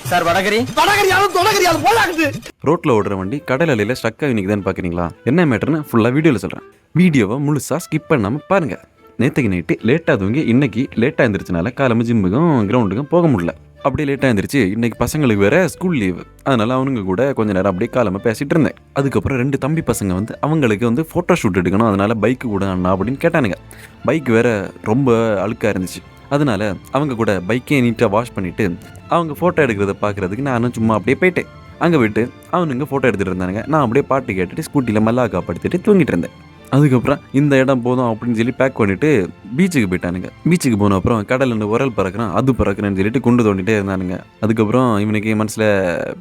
Sir vada curry ரோட்ல ஓடுற வண்டி கடல் அலையில ஸ்டக் ஆகி நிக்குதான்னு பாக்குறீங்களா? என்ன மேட்டர்னு ஃபுல்லா வீடியோல சொல்றேன். வீடியோவை முழுசா ஸ்கிப் பண்ணாம பாருங்க. நேற்றுக்கு நைட்டு லேட்டாக தூங்கி இன்னைக்கு லேட்டாக எழுந்திரிச்சனால காலம்பு ஜிம்முக்கும் கிரவுண்டுக்கும் போக முடியல. அப்படியே லேட்டாக எழுந்திரிச்சு இன்னைக்கு பசங்களுக்கு வேற ஸ்கூல் லீவு. அதனால அவனுங்க கூட கொஞ்ச நேரம் அப்படியே காலமாக பேசிட்டு இருந்தேன். அதுக்கப்புறம் 2 தம்பி பசங்க வந்து அவங்களுக்கு வந்து ஃபோட்டோ ஷூட் எடுக்கணும், அதனால பைக்கு கூட அண்ணா அப்படின்னு கேட்டானுங்க. பைக் வேற ரொம்ப அழுக்காக இருந்துச்சு. அதனால அவங்க கூட பைக்கே நீட்டாக வாஷ் பண்ணிட்டு அவங்க ஃபோட்டோ எடுக்கிறத பார்க்கறதுக்கு நானும் சும்மா அப்படியே போயிட்டேன். அங்கே போயிட்டு அவனுங்க ஃபோட்டோ எடுத்துகிட்டு இருந்தானுங்க. நான் அப்படியே பாட்டு கேட்டுட்டு ஸ்கூட்டியில் மல்லாக்கா படுத்துட்டு தூங்கிட்டு இருந்தேன். அதுக்கப்புறம் இந்த இடம் போதும் அப்படின்னு சொல்லி பேக் பண்ணிட்டு பீச்சுக்கு போயிட்டானுங்க. பீச்சுக்கு போன அப்புறம் கடலில் உரல் பறக்கிறான், அது பறக்கிறேன்னு சொல்லிட்டு குண்டு தோண்டிட்டே இருந்தானுங்க. அதுக்கப்புறம் இவனுக்கு மனசில்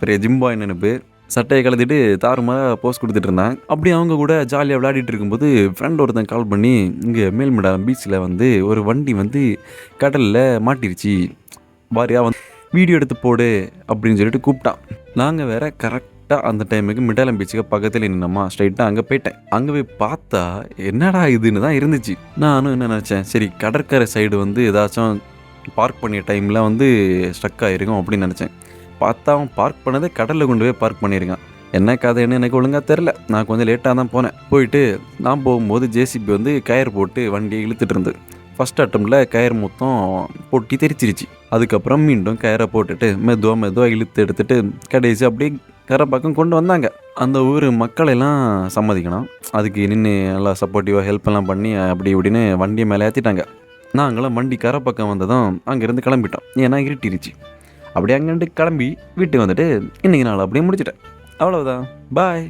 பெரிய ஜிம்பாய் நினைப்பு. சட்டையை கலத்திட்டு தாறுமாறாக போஸ்ட் கொடுத்துட்டு இருந்தான். அப்படி அவங்க கூட ஜாலியாக விளையாடிட்டு இருக்கும்போது ஃப்ரெண்ட் ஒருத்தன் கால் பண்ணி, இங்கே மேல்மடம் பீச்சில் வந்து ஒரு வண்டி வந்து கடலில் மாட்டிருச்சு, வாரியா வந்து வீடியோ எடுத்து போடு அப்படின்னு சொல்லிட்டு கூப்பிட்டான். நாங்கள் வேற கரெக்டாக அந்த டைமுக்கு மிடாலம் பீச்சுக்கு பக்கத்தில் நின்னோமா, ஸ்ட்ரைட்டாக அங்கே போயிட்டேன். அங்கே போய் பார்த்தா என்னடா இதுன்னு தான் இருந்துச்சு. நானும் என்ன நினச்சேன், சரி கடற்கரை சைடு வந்து ஏதாச்சும் பார்க் பண்ணிய டைமில் வந்து ஸ்ட்ரக் ஆகிருக்கும் அப்படின்னு நினச்சேன். பார்த்தா அவன் பார்க் பண்ணதே கடலில் கொண்டு போய் பார்க் பண்ணியிருக்கான். என்ன கதைன்னு எனக்கு ஒழுங்காக தெரில. நான் கொஞ்சம் லேட்டாக தான் போனேன். போயிட்டு நான் போகும்போது ஜேசிபி வந்து கயிறு போட்டு வண்டியை இழுத்துட்டு இருந்தது. ஃபஸ்ட் அட்டம்ப்டில் கயிறு மொத்தம் பொட்டி தெரிச்சிருச்சு. அதுக்கப்புறம் மீண்டும் கயிறை போட்டுட்டு மெதுவாக இழுத்து எடுத்துட்டு கடைசி அப்படியே கரை பக்கம் கொண்டு வந்தாங்க. அந்த ஊர் மக்களெல்லாம் சம்மதிக்கணும், அதுக்கு நின்று நல்லா சப்போர்ட்டிவாக ஹெல்ப் எல்லாம் பண்ணி அப்படி இப்படின்னு வண்டியை மேலே ஏற்றிட்டாங்க. நாங்களும் வண்டி கரை பக்கம் வந்ததும் அங்கேருந்து கிளம்பிட்டோம். ஏன்னா இருட்டிருச்சு. அப்படியே அங்கேருந்து கிளம்பி வீட்டுக்கு வந்துட்டு இன்றைக்கி நாள் அப்படியே முடிச்சிட்டேன். அவ்வளோதான். பாய்.